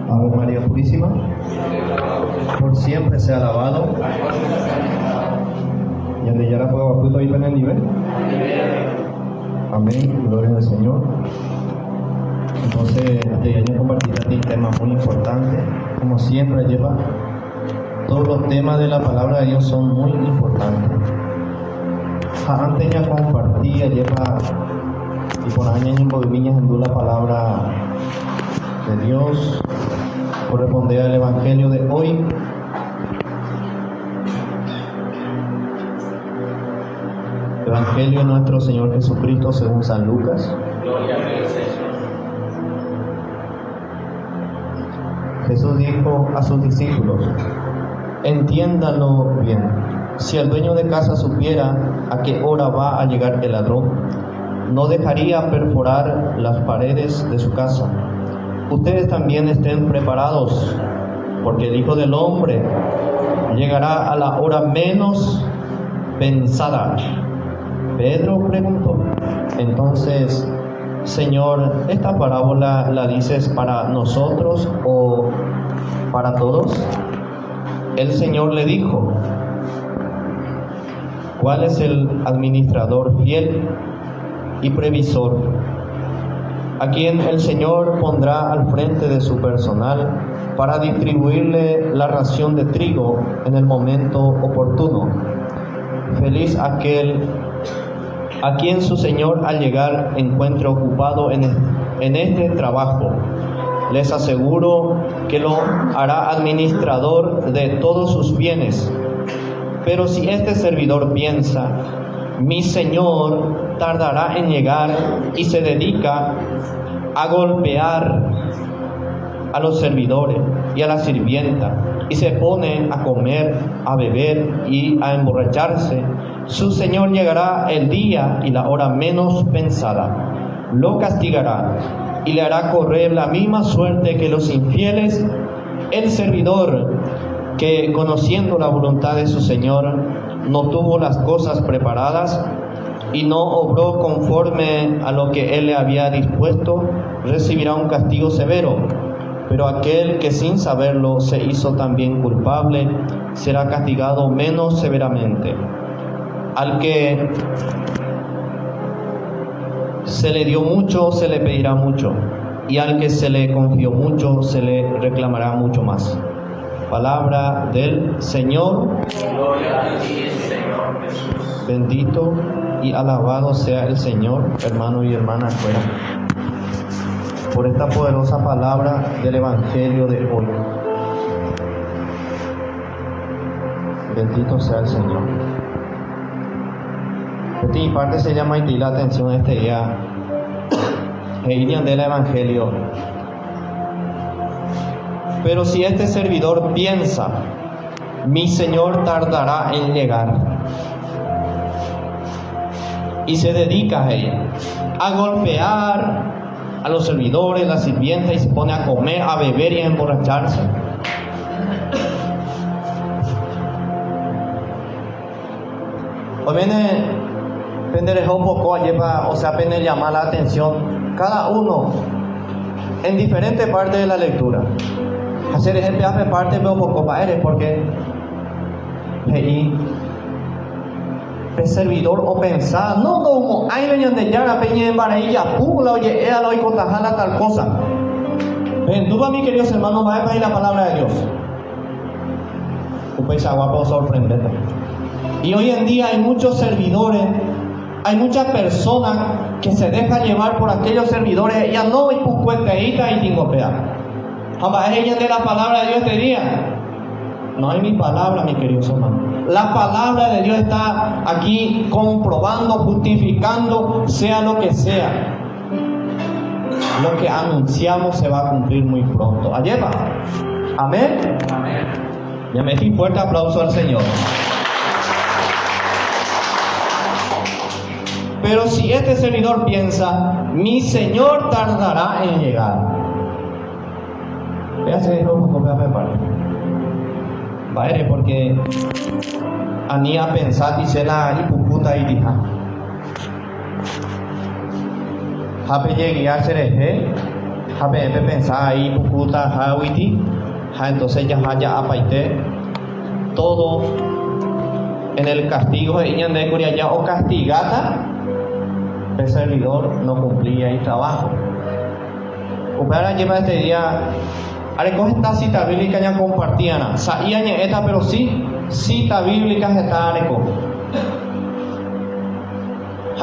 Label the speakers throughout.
Speaker 1: Ave María Purísima, por siempre sea alabado. Y al de ya la fuego fruto ahí en el nivel. Amén, gloria al Señor. Entonces, te voy a compartir un tema muy importante. Como siempre, lleva todos los temas de la palabra de Dios son muy importantes. Antes ya compartía, lleva y por años en Boviñas en la palabra de Dios. Corresponde al Evangelio de hoy. Evangelio de nuestro Señor Jesucristo según San Lucas.
Speaker 2: Gloria a Dios.
Speaker 1: Jesús dijo a sus discípulos: entiéndanlo bien. Si el dueño de casa supiera a qué hora va a llegar el ladrón, no dejaría perforar las paredes de su casa. Ustedes también estén preparados, porque el Hijo del Hombre llegará a la hora menos pensada. Pedro preguntó: entonces, Señor, ¿esta parábola la dices para nosotros o para todos? El Señor le dijo: ¿cuál es el administrador fiel y previsor, a quien el Señor pondrá al frente de su personal para distribuirle la ración de trigo en el momento oportuno? Feliz aquel a quien su Señor al llegar encuentre ocupado en este trabajo. Les aseguro que lo hará administrador de todos sus bienes. Pero si este servidor piensa: mi Señor tardará en llegar, y se dedica a golpear a los servidores y a la sirvienta, y se pone a comer, a beber y a emborracharse, su Señor llegará el día y la hora menos pensada, lo castigará y le hará correr la misma suerte que los infieles. El servidor que, conociendo la voluntad de su Señor, no tuvo las cosas preparadas y no obró conforme a lo que él le había dispuesto, recibirá un castigo severo. Pero aquel que sin saberlo se hizo también culpable, será castigado menos severamente. Al que se le dio mucho, se le pedirá mucho, y al que se le confió mucho, se le reclamará mucho más. Palabra del Señor.
Speaker 2: Gloria a ti, Señor Jesús.
Speaker 1: Bendito y alabado sea el Señor, hermanos y hermanas afuera, por esta poderosa palabra del Evangelio de hoy. Bendito sea el Señor. Esta parte se llama y la atención este día. Inicia del Evangelio. Pero si este servidor piensa: mi Señor tardará en llegar, y se dedica a ella, a golpear a los servidores, la sirvienta, y se pone a comer, a beber y a emborracharse, hoy viene penderejo un poco o sea, pene llamar la atención cada uno en diferentes partes de la lectura. Hacer ejemplo hace parte veo poco para él, porque el servidor o pensar no como hay leñón de llana peña en barilla pula oye ella lo y cotajala tal cosa. Benduba, mis queridos hermanos, va a pedir la palabra de Dios. Un país guapo sorprendente. Y hoy en día hay muchos servidores, hay muchas personas que se dejan llevar por aquellos servidores. Ya no hay pucueteíta y tingopea. Jamás ella de la palabra de Dios este día. No hay mi palabra, mis queridos hermanos. La palabra de Dios está aquí comprobando, justificando, sea lo que sea. Lo que anunciamos se va a cumplir muy pronto. Ayer va. Amén.
Speaker 2: Amén.
Speaker 1: Ya me di fuerte aplauso al Señor. Pero si este servidor piensa: mi Señor tardará en llegar. Véase esto un poco para Padre, porque anía pensar y se la y puputa y dija. Hape llegué a ser Jape pensaba ahí pukuta hawiti, entonces ya apaite todo en el castigo de Iñande Curia ya o castigata, el servidor no cumplía el trabajo. Upara lleva este día, arecoge esta cita bíblica ya compartían, saía esta pero sí, cita bíblica está areco.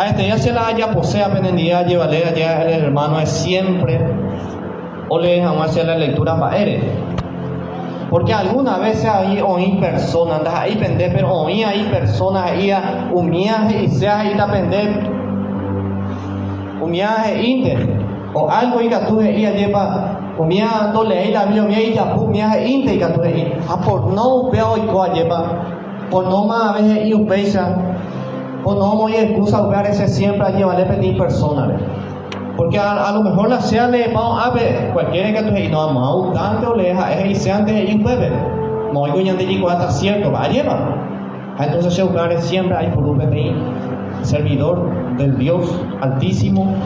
Speaker 1: Este día se la haya posea penendía, llévale allá el hermano es siempre, o le dejamos hacer la lectura para él. Porque algunas veces ahí oí personas, andas ahí pende, pero oí ahí personas ahí humiaje y sea ahí ta pende, humiaje inte, o algo y que tú ahí lleva humiaje tole ahí la Biblia y ya humiaje inte y que tú ahí, por no veo y coa lleva, por no más a veces y upecha, por no muy excusa usar ese siempre allí vale pedir personas. Porque a lo mejor la sea le vamos a ver cualquiera que tú y no vamos a tanto le deja es y antes de un bebé no oigo ya de chico hasta cierto va a llevar entonces se lugares siempre hay por un bebé servidor del Dios altísimo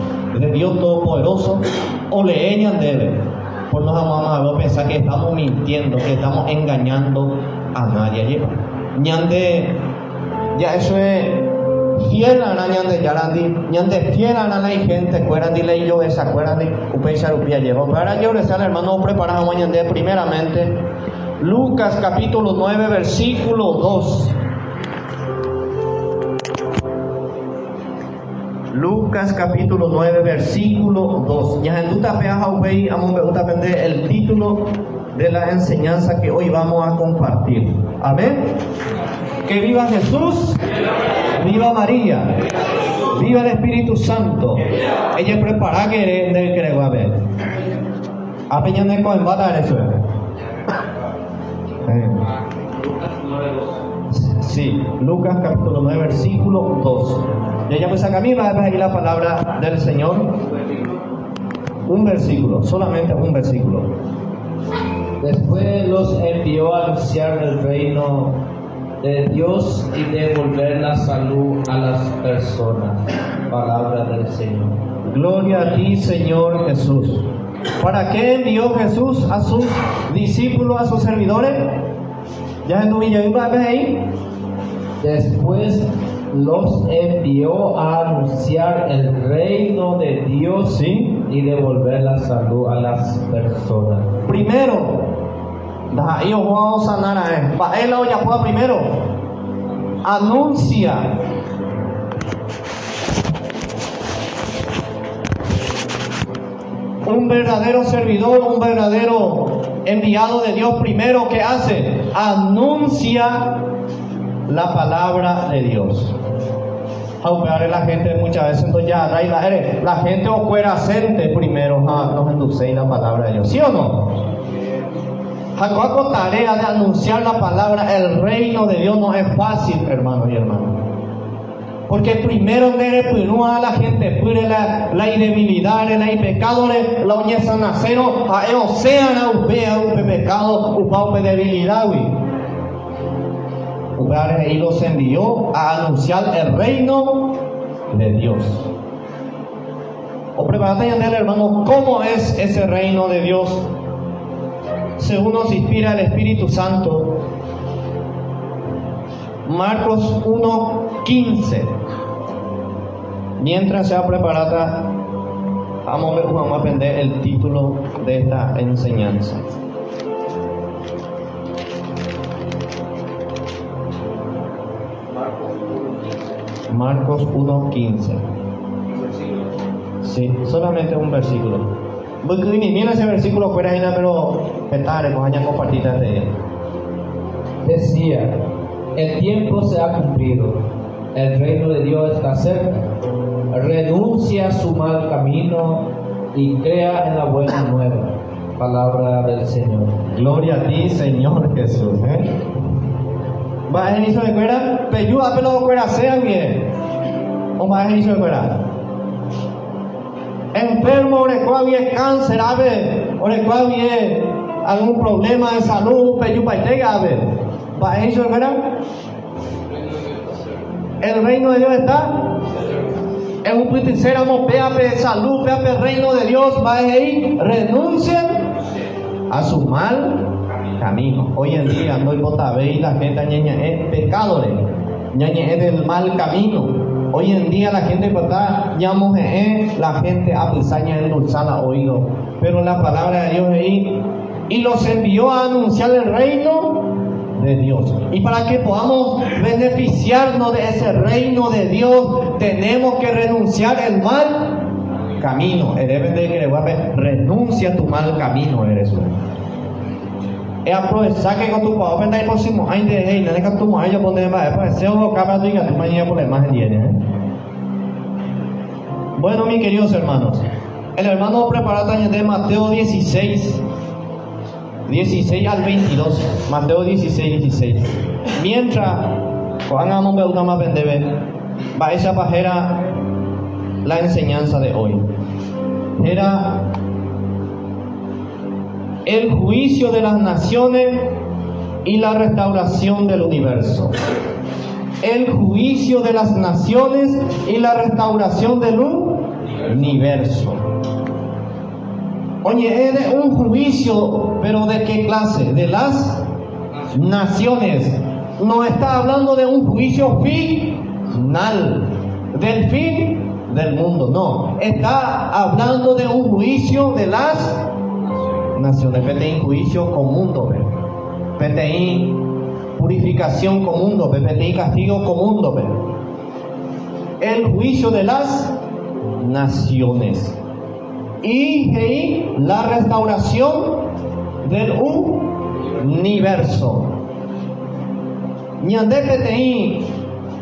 Speaker 1: del Dios todopoderoso o le eñan debe por no vamos a pensar que estamos mintiendo que estamos engañando a nadie lleva ñande ya eso es fiel a la ñande yarandi ñande fiel a la gente cueran dile yo esa cueran de upesa rupia llevo para yo les al hermano preparado mañana primeramente Lucas capítulo 9 versículo 2. Lucas capítulo 9 versículo 2. Ya en duda peaja ubei amo me gusta aprender el título de la enseñanza que hoy vamos a compartir. Amén. Que viva Jesús. Viva María, viva el Espíritu Santo. Ella prepara que creo a ver. A peñane con embata eso. Sí, Lucas capítulo 9 versículo 2. Y ella pues acá a mí va a ver la palabra del Señor. Un versículo, solamente un versículo.
Speaker 3: Después los envió a anunciar el reino de Dios y devolver la salud a las personas. Palabra del Señor.
Speaker 1: Gloria a ti, Señor Jesús. ¿Para qué envió Jesús a sus discípulos, a sus servidores? ¿Ya en tu ahí?
Speaker 3: Después los envió a anunciar el reino de Dios, ¿sí? Y devolver la salud a las personas.
Speaker 1: Primero, ahí os vamos a sanar a él. Para él ya pueda primero. Anuncia. Un verdadero servidor, un verdadero enviado de Dios primero que hace, anuncia la palabra de Dios. A la gente muchas veces entonces ya la gente os fuera hacerte primero nos induce la palabra de Dios, ¿sí o no? Jacob tarea de anunciar la palabra, el reino de Dios no es fácil, hermanos y hermanas. Porque primero a la gente pure la debilidad, la pecado, la oñeza nacero, a oceana un pecado, un debilidad, y los envió a anunciar el reino de Dios. O prepárate ya, hermano, ¿cómo es ese reino de Dios? Según nos inspira el Espíritu Santo. Marcos 1:15. Mientras sea preparada, vamos a aprender el título de esta enseñanza. Marcos 1:15. Sí, solamente un versículo. Ni mira ese versículo fuera ahí, pero petare, pues allá compartita de él.
Speaker 3: Decía: el tiempo se ha cumplido, el reino de Dios está cerca. Renuncia a su mal camino y crea en la buena nueva. Palabra del Señor.
Speaker 1: Gloria a ti, Señor Jesús. Va a inicio de cuera, peyúa pelo cuera sea bien. O va a inicio de cuera. Enfermo, orecua bien cáncer, ave, orecua bien algún problema de salud, peyúa y tega, ave. Va a inicio de cuera. El reino de Dios está. es un puticéramo, péape salud, péape reino de Dios, va ahí, renuncien a su mal camino. Hoy en día no hay botabé y la gente es pecado, es del mal camino. Hoy en día la gente está la gente apisaña endulzada al oído, pero la palabra de Dios ahí y los envió a anunciar el reino de Dios. Y para que podamos beneficiarnos de ese reino de Dios, tenemos que renunciar al mal camino. Renuncia a tu mal camino, eres uno. Es aprovechar que con tu papá está el próximo año de hey, no es que tu mamá yo pone más, después se lo acaba de tu mañana por la imagen tiene. Bueno, mis queridos hermanos, el hermano preparado de Mateo 16 al 22. Mateo 16. Mientras, cuando vamos a más vender, va esa pajera la enseñanza de hoy. Era el juicio de las naciones y la restauración del universo. El juicio de las naciones y la restauración del universo. Oye, es un juicio, pero ¿de qué clase? De las naciones. No está hablando de un juicio final, del fin del mundo. No, está hablando de un juicio de las naciones. PTI juicio común, PTI purificación común, PTI castigo común. El juicio de las naciones y la restauración del universo. Ñande PTI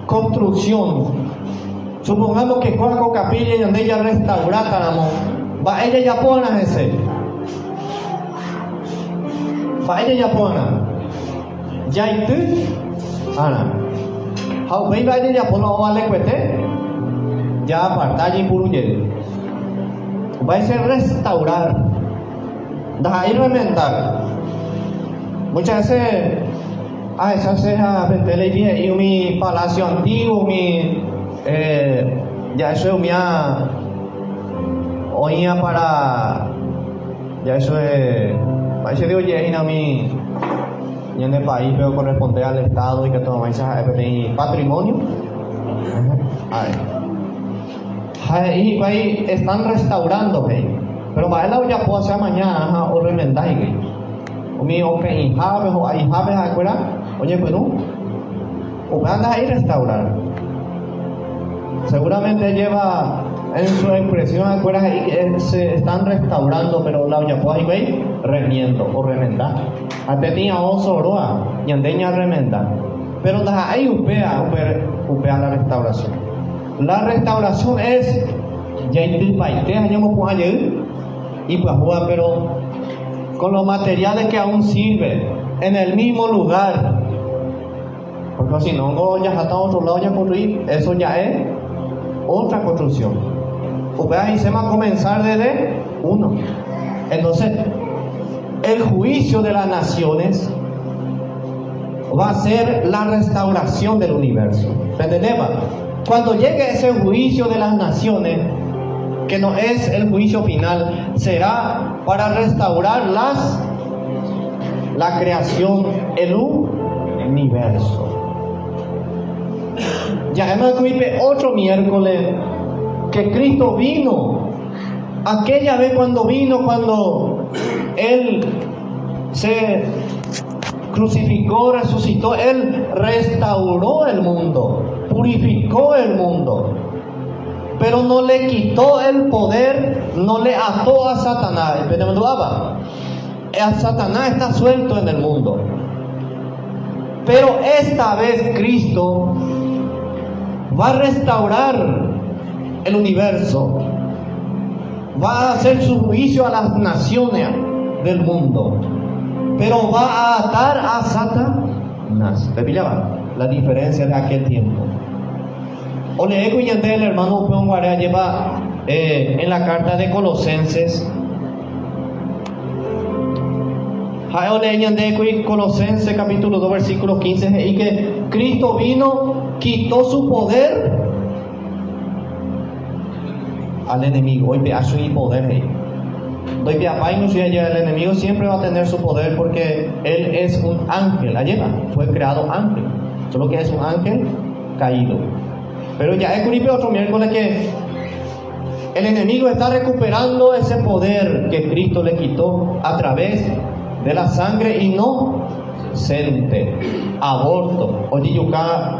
Speaker 1: construcción. Supongamos que Cuaco Capilla y donde ella restaurata, va ella ya pone ese. Va ella ya pone. Ya y tú, Ana. How ven va ella ya pone o vale cuete. Ya aparta y puruye. Va a ser restaurar. Da y remendar. Muchas veces, esa sea Betele y mi palacio antiguo, mi ya eso es mía oía para ya eso es parece digo ya en mi y en el país pero corresponde al estado y que todo eso es patrimonio. Ahí están restaurando pero para él ya puedo hacer mañana o remendar o mi o que hijabe o hijabe acuerda oye pues no o van a ir a restaurar. Seguramente lleva en su expresión acuerdas ahí que se están restaurando, pero la olla puede ir remiendo o remendar. Hasta tenía oso roa y andeña remendar. Pero ahí upea la restauración. La restauración es ya intipaite añamos por ayer y pues pero con los materiales que aún sirven en el mismo lugar. Porque si no ya está a otro lado ya construir, eso ya es otra construcción. Y se va a comenzar desde uno. Entonces, el juicio de las naciones va a ser la restauración del universo. ¿Entendés? Cuando llegue ese juicio de las naciones, que no es el juicio final, será para restaurar la creación, el universo. Ya hemos escuchado otro miércoles que Cristo vino. Aquella vez cuando Él se crucificó, resucitó, Él restauró el mundo, purificó el mundo. Pero no le quitó el poder, no le ató a Satanás. A Satanás está suelto en el mundo. Pero esta vez Cristo va a restaurar el universo, va a hacer su juicio a las naciones del mundo, pero va a atar a Satanás. ¿Te pillaba la diferencia de aquel tiempo? O le digo y el hermano Juan Guarea lleva en la carta de Colosenses. Colosenses capítulo 2 versículo 15 y que Cristo vino, quitó su poder al enemigo. Hoy a su poder. Hoy el enemigo siempre va a tener su poder porque él es un ángel. Ayer fue creado ángel, solo que es un ángel caído. Pero ya escribí otro miércoles que el enemigo está recuperando ese poder que Cristo le quitó a través de la sangre inocente. Aborto, oyuyuca,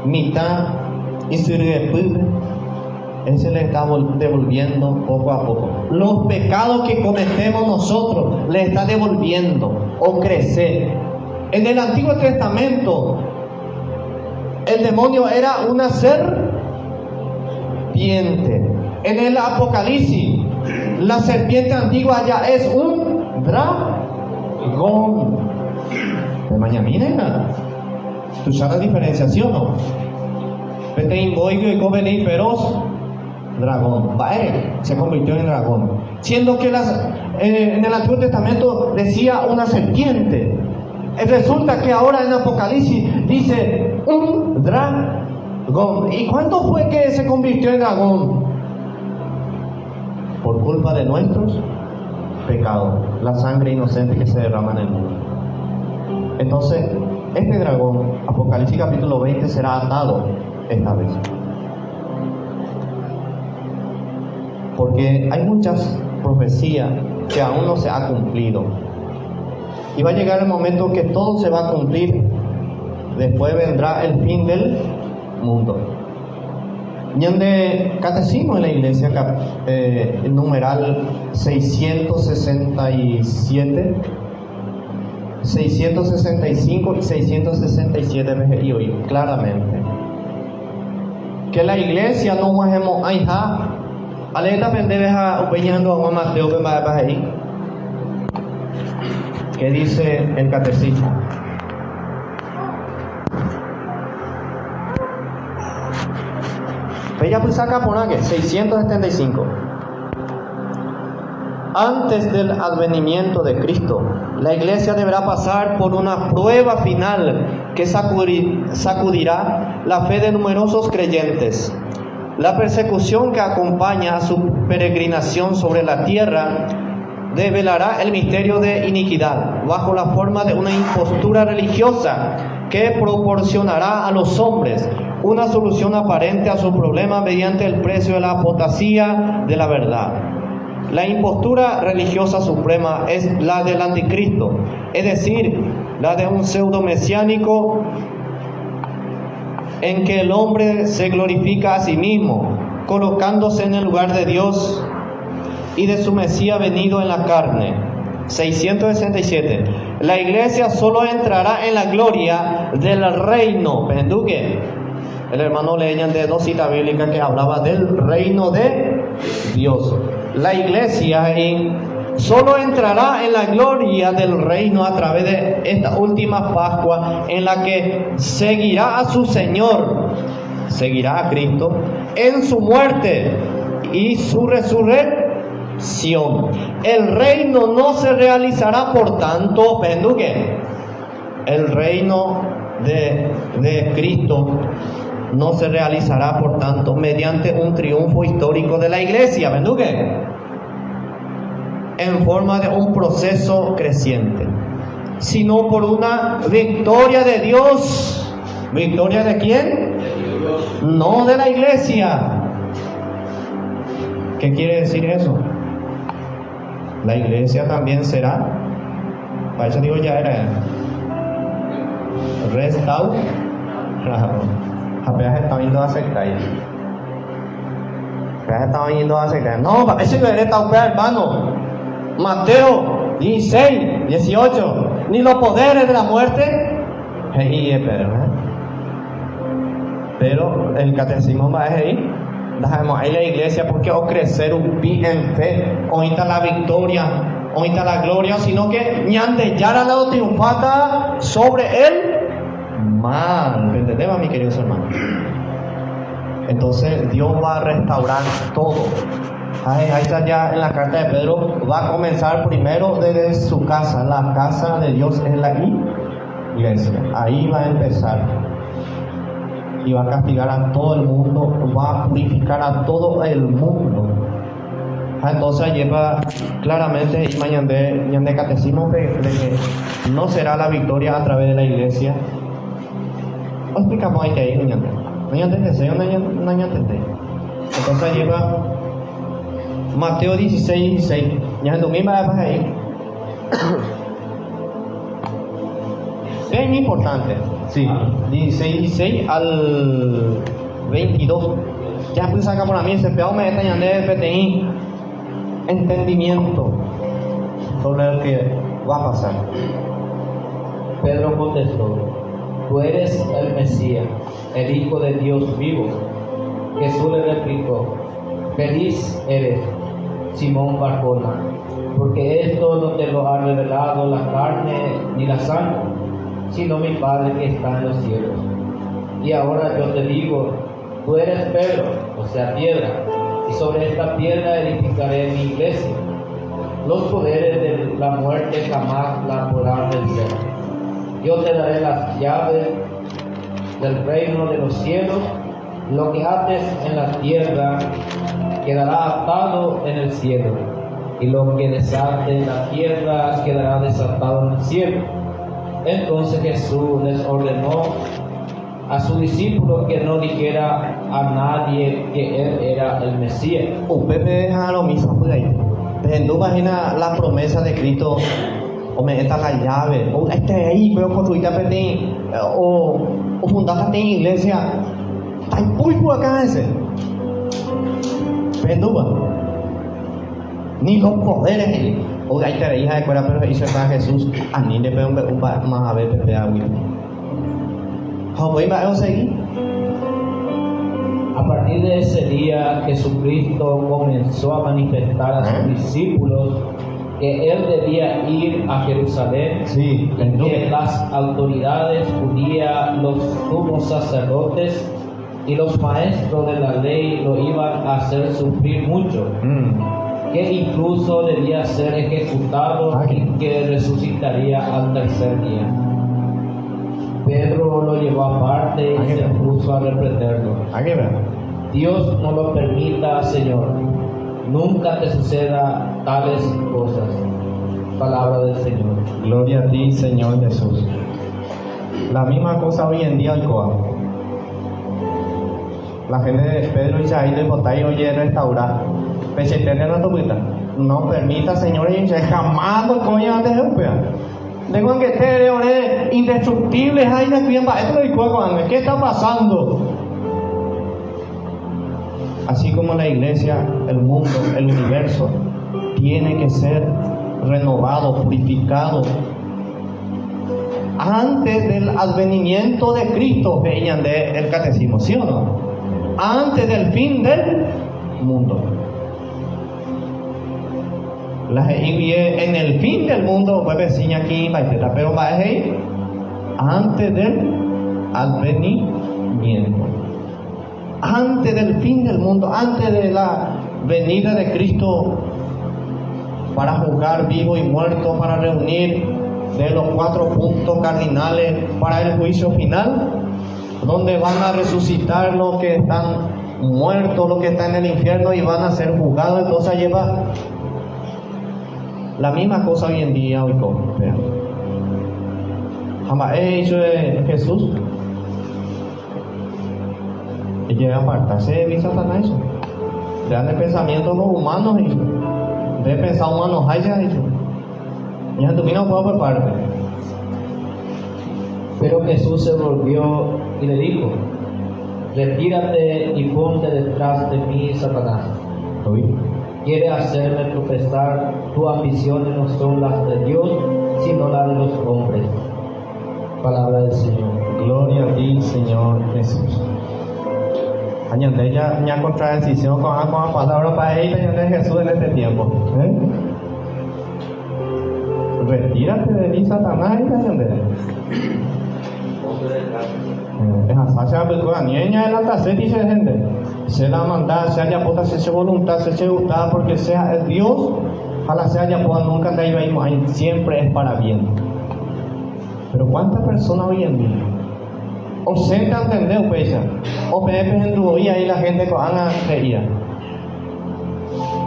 Speaker 1: mitad y sirve. Él se le está devolviendo poco a poco. Los pecados que cometemos nosotros le está devolviendo o crecer. En el Antiguo Testamento el demonio era una serpiente. En el Apocalipsis la serpiente antigua ya es un dragón. De mañana, ¿tú sabes la diferenciación, no? Y Coveney feroz dragón, se convirtió en dragón, siendo que en el Antiguo Testamento decía una serpiente. Resulta que ahora en Apocalipsis dice un dragón. ¿Y cuándo fue que se convirtió en dragón? Por culpa de nuestros pecados, la sangre inocente que se derrama en el mundo. Entonces, este dragón, Apocalipsis capítulo 20, será atado esta vez. Porque hay muchas profecías que aún no se ha cumplido. Y va a llegar el momento que todo se va a cumplir. Después vendrá el fin del mundo. Y en el catecismo de la iglesia, el numeral 667, 665 y 667 veces y hoy claramente que la iglesia no vamos a dejar. Aleta pendeja opinando a Mateo ahí. ¿Qué dice el catecismo? Bella pues saca por aquí 675. Antes del advenimiento de Cristo, la iglesia deberá pasar por una prueba final que sacudirá la fe de numerosos creyentes. La persecución que acompaña a su peregrinación sobre la tierra develará el misterio de iniquidad bajo la forma de una impostura religiosa que proporcionará a los hombres una solución aparente a su problema mediante el precio de la apostasía de la verdad. La impostura religiosa suprema es la del anticristo, es decir, la de un pseudo mesiánico en que el hombre se glorifica a sí mismo, colocándose en el lugar de Dios y de su Mesías venido en la carne. 667. La iglesia solo entrará en la gloria del reino. Penduque. El hermano leían de dos citas bíblicas que hablaba del reino de Dios. La iglesia solo entrará en la gloria del reino a través de esta última Pascua, en la que seguirá a su Señor, seguirá a Cristo en su muerte y su resurrección. El reino no se realizará, por tanto, penduque, el reino de Cristo no se realizará, por tanto, mediante un triunfo histórico de la iglesia, penduque, en forma de un proceso creciente, sino por una victoria de Dios. ¿Victoria de quién? No de la iglesia. ¿Qué quiere decir eso? La iglesia también será, para eso digo ya era restaurada. Apenas estaba yendo a aceptar. No, para eso era restaurada, hermano. Mateo 16, 18. Ni los poderes de la muerte. Pero el catecismo va a ir. Dejamos ahí la iglesia porque o crecer un pi en fe. O está la victoria. O está la gloria. Sino que ñande ya la lado triunfata sobre él. Mal. ¿Entendemos, mis queridos hermanos? Entonces Dios va a restaurar todo. Ahí está ya en la carta de Pedro. Va a comenzar primero desde su casa. La casa de Dios es la iglesia. Ahí va a empezar. y va a castigar a todo el mundo, va a purificar a todo el mundo. Entonces lleva claramente y mañana de catecismo de que no será la victoria a través de la iglesia. ¿O explicamos ahí que hay mañana? Mañana deseo, mañana. Entonces lleva Mateo 16:16. Ya en domingo va ahí. Es importante, sí, 16 al 22. Ya pues saca por a mí, se pegó me está yendo de PTI. Entendimiento sobre lo que va a pasar.
Speaker 3: Pedro contestó: tú eres el Mesías, el Hijo de Dios vivo. Jesús le replicó: feliz eres, Simón Barjona, porque esto no te lo ha revelado la carne ni la sangre, sino mi Padre que está en los cielos. Y ahora yo te digo, tú eres Pedro, o sea, piedra, y sobre esta piedra edificaré mi iglesia. Los poderes de la muerte jamás la podrán vencer. Yo te daré las llaves del reino de los cielos. Lo que ates en la tierra quedará atado en el cielo, y lo que desate en la tierra quedará desatado en el cielo. Entonces Jesús les ordenó a sus discípulos que no dijera a nadie que él era el Mesías.
Speaker 1: Pepe deja lo mismo por ahí. Desde tu imagina la promesa de Cristo, o me esta la llave, o este ahí veo construir o fundar en iglesia. Está muy por acá ese. Penduba. Ni los poderes ahí. O ahí te hija de cuera, pero dice para Jesús, a ni le veo más a ver Pepe agua. ¿Cómo seguir?
Speaker 3: A partir de ese día, Jesucristo comenzó a manifestar a sus discípulos que él debía ir a Jerusalén,
Speaker 1: sí,
Speaker 3: que las autoridades judías, los sumos sacerdotes y los maestros de la ley lo iban a hacer sufrir mucho, que incluso debía ser ejecutado y que resucitaría al tercer día. Pedro lo llevó aparte y se puso a reprenderlo. Dios no lo permita, Señor. Nunca te suceda tales cosas. Palabra del Señor.
Speaker 1: Gloria a ti, Señor Jesús. La misma cosa hoy en día, Alcoa. La gente de Pedro dice ahí de Botay, oye, restaurar. No permita, Señor, y jamás lo coño antes de Upea. Tengo que tener indestructibles, hay una cuida, ¿qué está pasando? Así como la iglesia, el mundo, el universo, tiene que ser renovado, purificado. Antes del advenimiento de Cristo, veían del catecismo, ¿sí o no? Antes del fin del mundo. En el fin del mundo, pues vecina aquí, pero antes del advenimiento, antes del fin del mundo, antes de la venida de Cristo para juzgar vivo y muerto, para reunir de los 4 puntos cardinales para el juicio final, donde van a resucitar los que están muertos, los que están en el infierno y van a ser juzgados. Entonces lleva la misma cosa hoy en día, hoy como, jamás he dicho de Jesús y llega a apartarse de Satanás, eso de pensamientos los humanos, de pensar humanos hay ya dicho, y en tu no puedo por parte.
Speaker 3: Pero Jesús se volvió y le dijo: retírate y ponte detrás de mí, Satanás. Quiere hacerme tropezar. Tus ambiciones no son las de Dios, sino las de los hombres. Palabra del Señor.
Speaker 1: Gloria a ti, Señor Jesús. Añade ya contradicción con la palabra para ella de Jesús en este tiempo. Retírate de mí, Satanás, y añade. Esa película niña de la taza dice gente. Sea maldad, sea ya puta, sea voluntad, sea gustada, porque sea el Dios, a la sea ya pueda nunca te iba a siempre es para bien. Pero ¿cuántas personas hoy en día O se entendeu, pues, o pepe en tu oído ahí la gente que van a reír.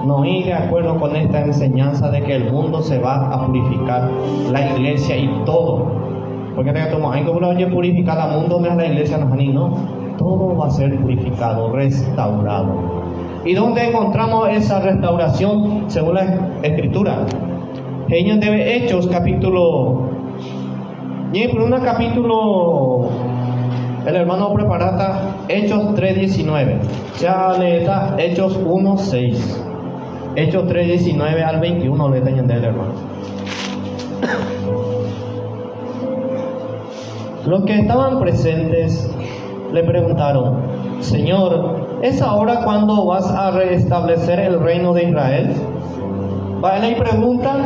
Speaker 1: No ir de acuerdo con esta enseñanza de que el mundo se va a purificar, la iglesia y todo. Porque hay como lo purificar el mundo, no es la iglesia, no. Todo va a ser purificado, restaurado. ¿Y dónde encontramos esa restauración según la Escritura? Ellos debe Hechos capítulo. Y por un capítulo, el hermano preparata Hechos 3:19. Ya le está Hechos 1:6. Hechos 3:19 al 21 le está yendo el hermano. Los que estaban presentes le preguntaron: Señor, ¿es ahora cuando vas a restablecer el reino de Israel? Va él y pregunta,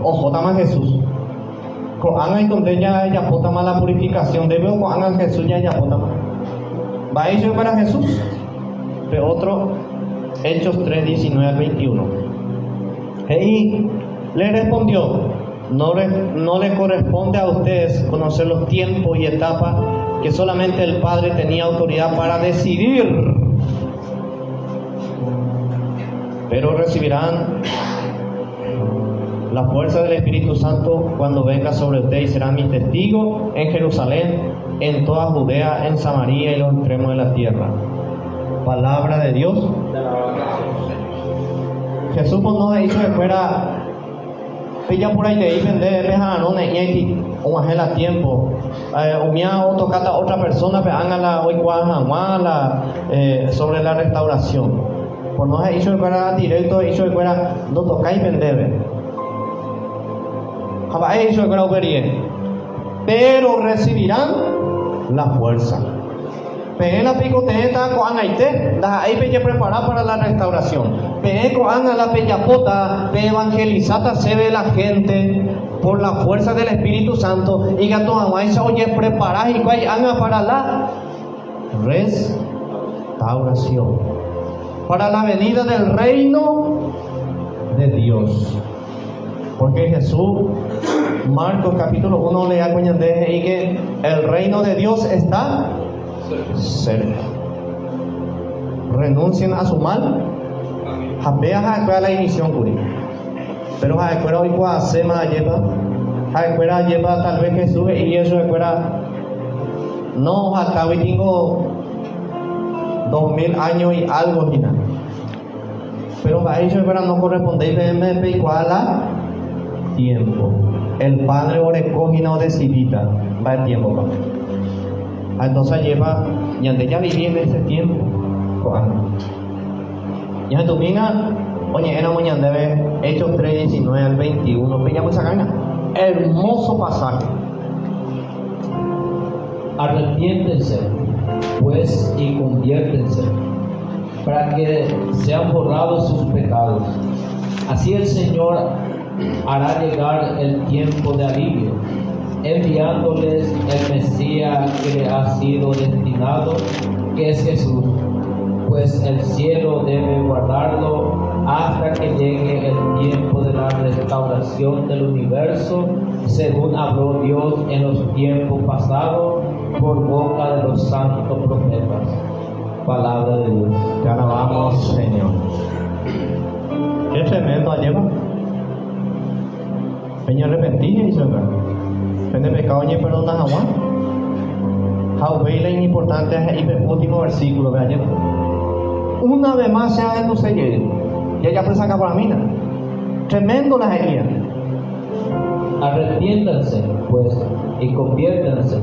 Speaker 1: ojo, tama Jesús. Coanga y donde ya potama la purificación, debe coanga Jesús ya potama. Va eso para Jesús. Pero otro, Hechos 3:19 al 21. Y le respondió: no le corresponde a ustedes conocer los tiempos y etapas que solamente el Padre tenía autoridad para decidir, pero recibirán la fuerza del Espíritu Santo cuando venga sobre ustedes y serán mis testigos en Jerusalén, en toda Judea, en Samaria y los extremos de la tierra. Palabra de Dios. Jesús pues no hizo que fuera ella por ahí de ahí vender pejanones y ahí un ángel a tiempo umia o tocata a otra persona pero hágala hoy cuaja sobre la restauración. Por no haber hecho que fuera directo, hizo que fuera no tocar y vender. Jamás hecho que fuera oberie. Pero recibirán la fuerza. Pegué la picoteta con aite, ahí peña preparada para la restauración. Pegué con la pellapota, pe evangelizata se ve la gente por la fuerza del Espíritu Santo y gato amaisa oye preparar y cuay anga para la restauración, para la venida del reino de Dios. Porque Jesús, Marcos capítulo 1 le da cuenta de que el reino de Dios está cerca. Renuncien a su mal. Japea a la inición curi. Pero a hoy puede hacer más lleva. A lleva tal vez Jesús y eso fuera. No, hasta hoy tengo 2000 años y algo y nada. Pero a eso no corresponde y igual a tiempo. El Padre orecogina o decidita va el tiempo. Entonces lleva, y antes ya viví en ese tiempo. Y en domina, oye, era mañana debe Hechos 3:19 al 21. Pillamos esa gana. Hermoso pasaje.
Speaker 3: Arrepiéntense, pues, y conviértense, para que sean borrados sus pecados. Así el Señor hará llegar el tiempo de alivio, enviándoles el Mesías que le ha sido destinado, que es Jesús, pues el cielo debe guardarlo hasta que llegue el tiempo de la restauración del universo, según habló Dios en los tiempos pasados por boca de los santos profetas. Palabra de Dios.
Speaker 1: Te alabamos, Señor. Qué tremendo lleva. Peña arrepentida y se va. Pende pecado y perdona a Juan. Jauveila importante es el último versículo de ayer. Una vez más se haga en tu sello. Y ella pues saca por la mina. Tremendo la herida.
Speaker 3: Arrepiéntanse, pues, y conviértanse,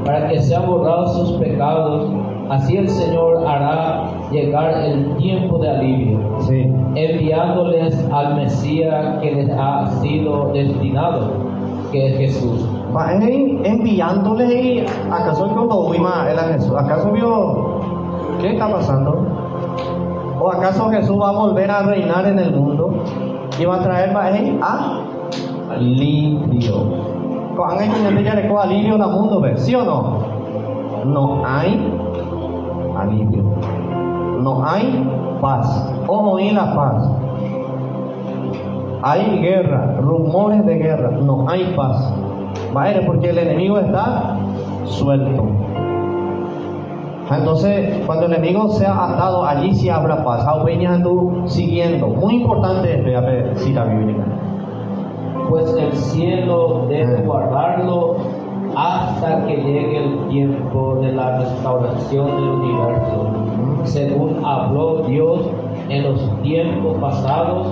Speaker 3: para que sean borrados sus pecados. Así el Señor hará llegar el tiempo de alivio,
Speaker 1: sí,
Speaker 3: enviándoles al Mesías que les ha sido destinado, que es Jesús.
Speaker 1: Va enviándoles y acaso yo lo vi más él a Jesús. ¿Acaso vio qué está pasando? ¿O acaso Jesús va a volver a reinar en el mundo y va a traer a alivio? ¿Han hecho ya le alivio al mundo? ¿Sí o no? No hay alivio, no hay paz. Ojo, y la paz. Hay guerra, rumores de guerra, no hay paz. Vaya, porque el enemigo está suelto. Entonces, cuando el enemigo sea atado, allí sí habrá paz. Siguiendo. Muy importante es la cita bíblica.
Speaker 3: Pues el cielo debe guardarlo hasta que llegue el tiempo de la restauración del universo, según habló Dios en los tiempos pasados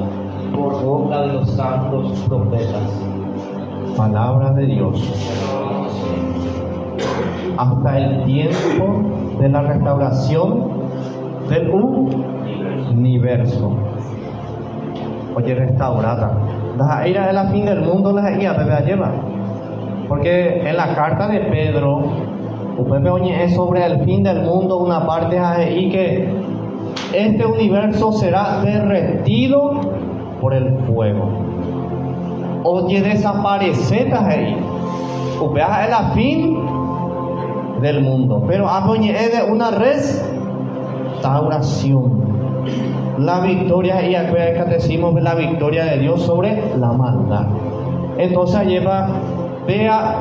Speaker 3: por boca de los santos profetas.
Speaker 1: Palabra de Dios. Hasta el tiempo de la restauración del universo. Oye, restaurada. La ira es la fin del mundo, la ira debe llevar. Porque en la carta de Pedro, usted oye es sobre el fin del mundo, una parte ahí que este universo será derretido por el fuego. Oye, desaparecer ahí. Usted es la fin del mundo. Pero oye, es de una restauración. La victoria, y aquí el catecismo ve la victoria de Dios sobre la maldad. Entonces lleva, vea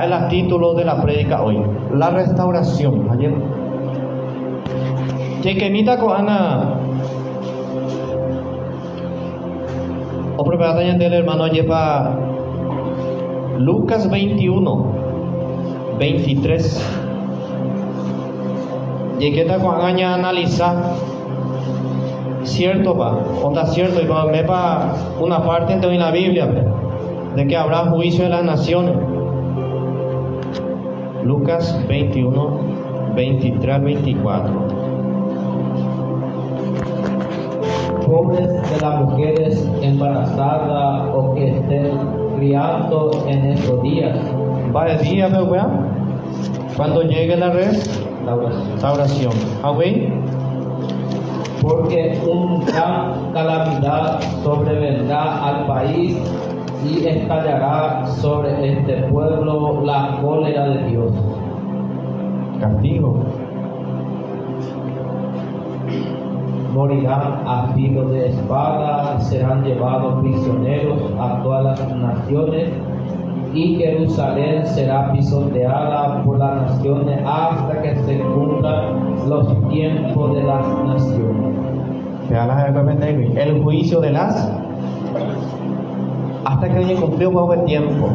Speaker 1: el título de la prédica hoy, la restauración. Que mita con Ana o preparada del hermano lleva Lucas 21, 23. Y que está con Ana analizar. Cierto va, onda cierto, y me va una parte de la Biblia de que habrá juicio de las naciones. Lucas 21, 23, 24.
Speaker 3: Pobres de las mujeres embarazadas o que estén criando en estos días.
Speaker 1: Va el día, cuando llegue la restauración.
Speaker 3: Porque una gran calamidad sobrevendrá al país y estallará sobre este pueblo la cólera de Dios.
Speaker 1: Castigo.
Speaker 3: Morirán a filo de espada, serán llevados prisioneros a todas las naciones, y Jerusalén será pisoteada por las naciones hasta que se cumplan los tiempos de las naciones.
Speaker 1: El juicio de las hasta que hoy cumplió poco el tiempo,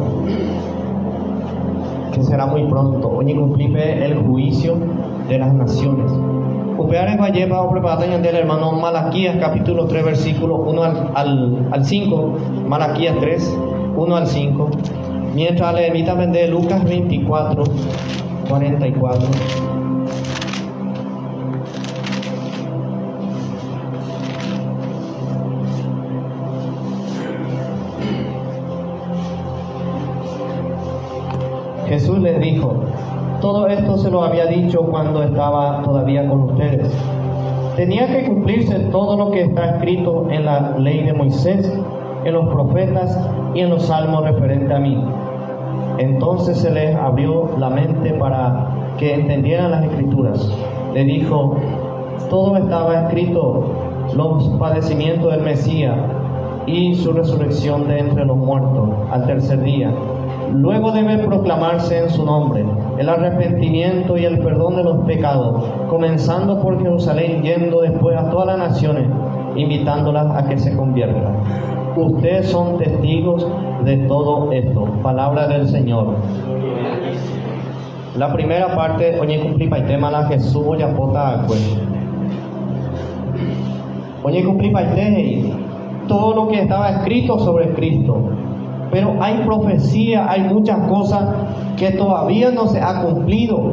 Speaker 1: que será muy pronto. Hoy cumplió el juicio de las naciones. Upeares va a llevar preparada del hermano Malaquías capítulo 3 versículo 1 al 5. Malaquías 3, 1 al 5. Mientras le emita de Lucas 24, 44. Jesús les dijo: todo esto se lo había dicho cuando estaba todavía con ustedes. Tenía que cumplirse todo lo que está escrito en la ley de Moisés, en los profetas y en los salmos referente a mí. Entonces se les abrió la mente para que entendieran las escrituras. Le dijo: todo estaba escrito, los padecimientos del Mesías y su resurrección de entre los muertos al tercer día. Luego debe proclamarse en su nombre el arrepentimiento y el perdón de los pecados, comenzando por Jerusalén, yendo después a todas las naciones, invitándolas a que se conviertan. Ustedes son testigos de todo esto. Palabra del Señor. La primera parte, oye cumplí para el tema la Jesús ya pota pues. Oye cumplí para todo lo que estaba escrito sobre Cristo. Pero hay profecía, hay muchas cosas que todavía no se ha cumplido.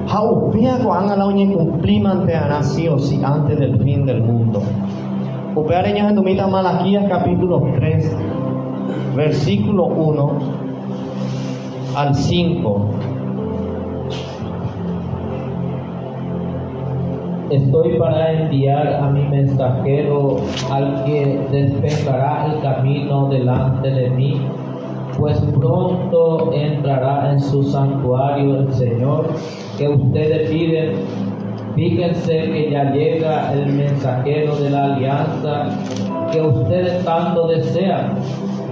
Speaker 1: Jaupea cuando la oye cumplí mantenerá sí o sí antes del fin del mundo. Upeareñas en Dumita Malaquías capítulo 3, versículo 1 al 5.
Speaker 3: Estoy para enviar a mi mensajero, al que despejará el camino delante de mí, pues pronto entrará en su santuario el Señor que ustedes piden. Fíjense que ya llega el mensajero de la alianza que ustedes tanto desean,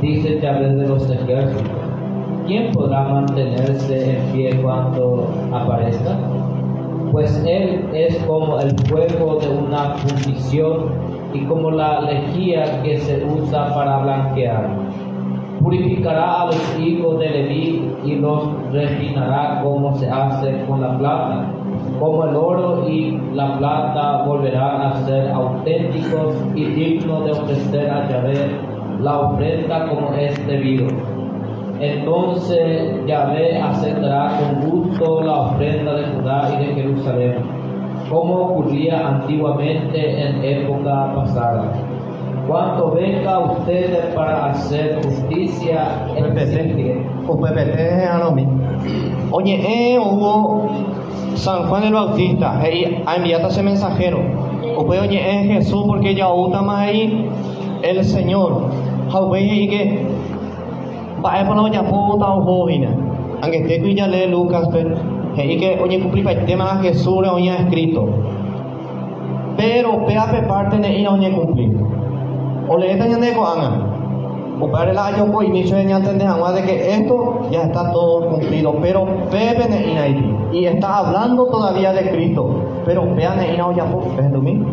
Speaker 3: dice Yahvé de los ejércitos. ¿quién podrá mantenerse en pie cuando aparezca? Pues Él es como el fuego de una fundición y como la lejía que se usa para blanquear. Purificará a los hijos de Leví y los refinará como se hace con la plata. Como el oro y la plata volverán a ser auténticos y dignos de ofrecer a Yahvé la ofrenda como es debido. Entonces Yahvé aceptará con gusto la ofrenda de Judá y de Jerusalén, como ocurría antiguamente en época pasada. Cuando venga ustedes para hacer justicia,
Speaker 1: Oye, hubo San Juan el Bautista, ha enviado ese mensajero. Oye, Jesús, porque ya uta más ahí el Señor. Y que va a poner ya puta o joven. Aunque esté que ya lee Lucas, pero y que oye cumplir el tema de Jesús le había escrito. Pero peape parte de ir a oye cumplir. O le están yendo con Ana. O para el año pues inicio de entender de que esto ya está todo cumplido. Pero pepe de ir ahí. Y está hablando todavía de Cristo. Pero vean de ir a oye pues es mismo.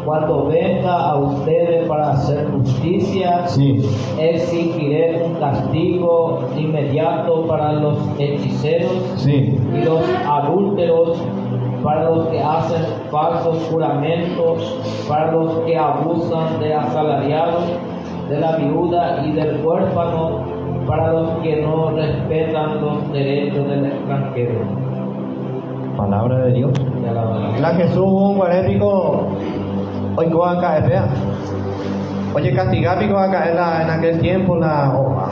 Speaker 3: Cuando venga a ustedes para hacer justicia,
Speaker 1: sí,
Speaker 3: exigiré un castigo inmediato para los hechiceros
Speaker 1: sí,
Speaker 3: y los adúlteros, para los que hacen falsos juramentos, para los que abusan de asalariados, de la viuda y del huérfano, para los que no respetan los derechos del extranjero.
Speaker 1: Palabra de Dios. La Jesús un guarépico. Hoy acá oye, castigar pico acá en aquel tiempo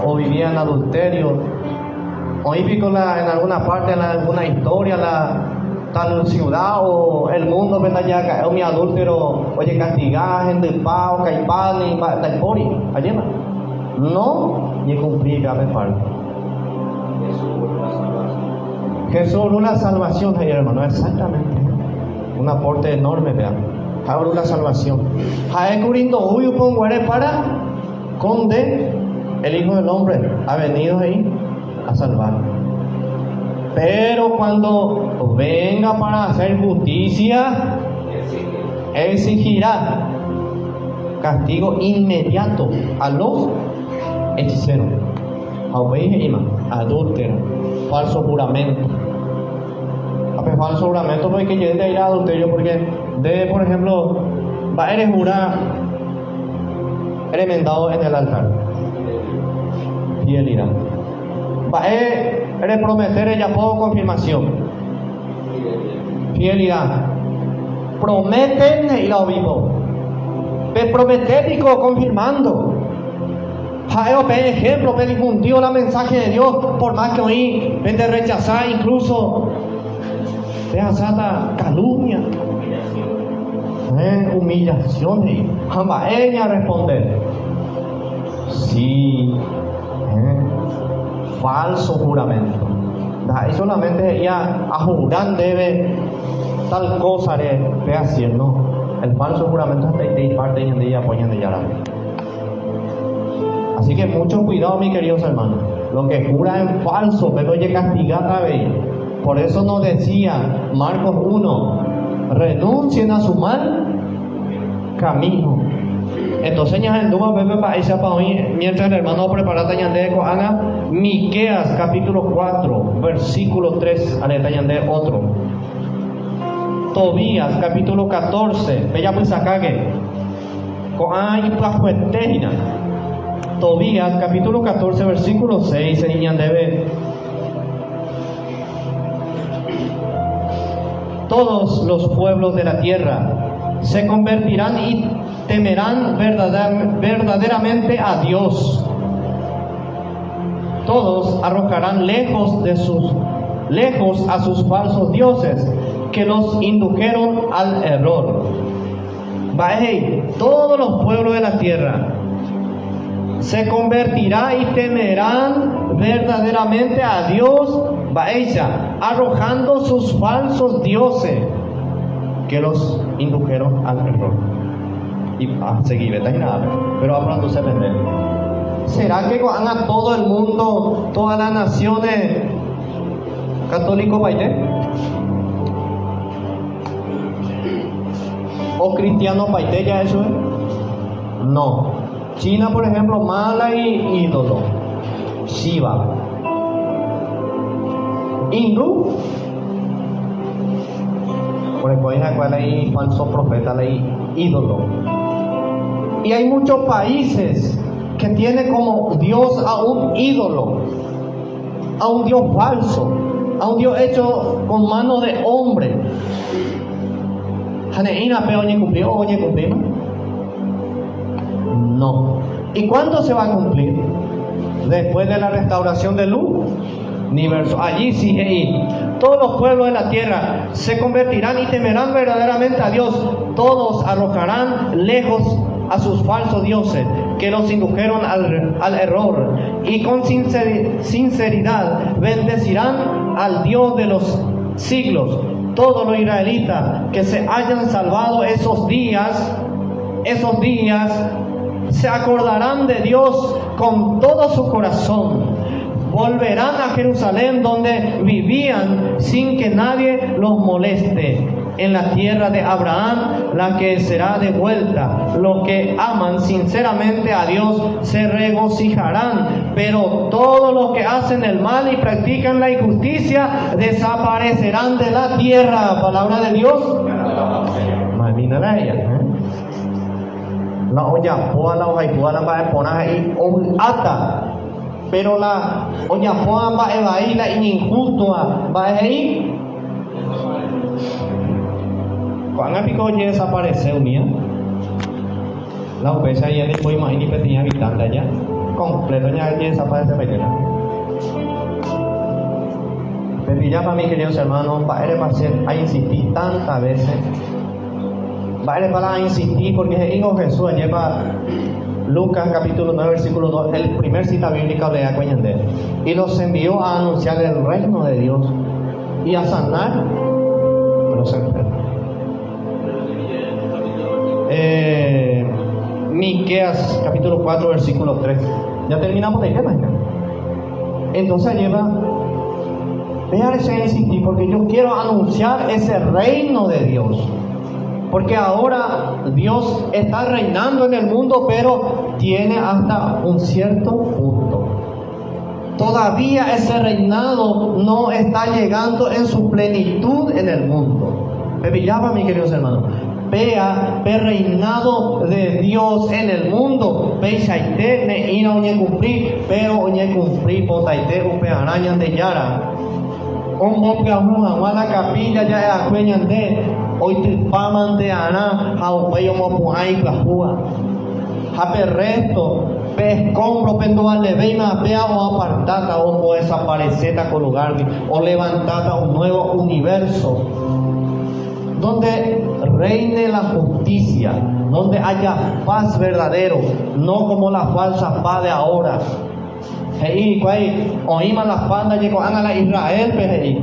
Speaker 1: o vivía en adulterio. Hoy pico en alguna parte, en alguna historia, tal ciudad o el mundo, ¿verdad? Ya acá es mi adúltero, oye, castigar, gente pao, caipán y taipori, allí no, ni cumplir cada parte. Jesús una salvación, ahí, hermano, exactamente. Un aporte enorme, vean. Abre una salvación. Jae curindo huyu ponguare para conde el Hijo del Hombre ha venido ahí a salvar. Pero cuando venga para hacer justicia, exigirá castigo inmediato a los hechiceros, adúlteros, falso juramento. Falso juramento porque yo de ir a adulterio porque de, por ejemplo, va a jurar remendado en el altar, fidelidad. Va a prometer ella por confirmación, fidelidad. Prometen y lo vivo. Prometer y confirmando. Por ejemplo, difundió la mensaje de Dios, por más que hoy vende rechazar, incluso deja sata calumnia, humillación, y jamás ella responder. Sí, falso juramento. Y solamente ella a jurar debe tal cosa de hacer, ¿no? El falso juramento es de parte de ella, apoyan de ella. Así que mucho cuidado, mis queridos hermanos. Lo que jura en falso, pero oye, castigar a ella. Por eso nos decía Marcos 1, renuncien a su mal camino. Entonces ya en duda bebé para irse para hoy, mientras el hermano prepara tañande haga Miqueas capítulo 4 versículo 3 ale tañande otro. Tobías capítulo 14 bella pues acage coay plajuetejina. Tobías capítulo 14 versículo 6 se debe. Todos los pueblos de la tierra se convertirán y temerán verdaderamente a Dios. Todos arrojarán lejos a sus falsos dioses que los indujeron al error. Todos los pueblos de la tierra se convertirán y temerán verdaderamente a Dios, arrojando sus falsos dioses que los indujeron al error. Y a seguir, pero a pronto se vende. ¿Será que a todo el mundo, todas las naciones católico paité? ¿O cristiano paité ya eso es? No. China, por ejemplo, mala y ídolo. Shiva. Hindú, por ejemplo, hay falso profeta, hay ídolo. Y hay muchos países que tienen como Dios a un ídolo, a un Dios falso, a un Dios hecho con mano de hombre. No. ¿Y cuándo se va a cumplir? Después de la restauración del universo. Allí sí, todos los pueblos de la tierra se convertirán y temerán verdaderamente a Dios. Todos arrojarán lejos a sus falsos dioses que los indujeron al error, y con sinceridad bendecirán al Dios de los siglos. Todos los israelitas que se hayan salvado esos días se acordarán de Dios con todo su corazón. Volverán a Jerusalén, donde vivían sin que nadie los moleste, en la tierra de Abraham, la que será devuelta. Los que aman sinceramente a Dios se regocijarán, pero todos los que hacen el mal y practican la injusticia desaparecerán de la tierra. Palabra de Dios. La olla poa la hoja la va a poner ahí ata, pero la olla poa va a ir la injusto va a ir. Cuando pico ya desapareció mía, la opesa ya después más ni pequeña habitante allá, completo ya desaparece pequeña. Pero ya para mí, queridos hermanos, para a insistir tantas veces. Vale para insistir porque el Hijo Jesús lleva Lucas capítulo 9 versículo 2, el primer cita bíblica de Acuñandé, y los envió a anunciar el reino de Dios y a sanar a los enfermos. Miqueas capítulo 4 versículo 3. Ya terminamos de tema. Entonces lleva, véanse a insistir porque yo quiero anunciar ese reino de Dios. Porque ahora Dios está reinando en el mundo, pero tiene hasta un cierto punto. Todavía ese reinado no está llegando en su plenitud en el mundo. Bebillaba, mis queridos hermanos. Vea el reinado de Dios en el mundo. Peisaite ne ina oñe cumplir, pero oñe cumplir potaite upe arañan de yara. Un boque a la capilla ya es acueñan de. Hoy tripaman de ana, jaupeyo mopuay plajúa. Jape resto, pe escombro, pendual veina, pea o apartada o desapareceta con lugar, o levantada un nuevo universo, donde reine la justicia, donde haya paz verdadero, no como la falsa paz de ahora. Hey, oíma la paz llegó a la Israel, pe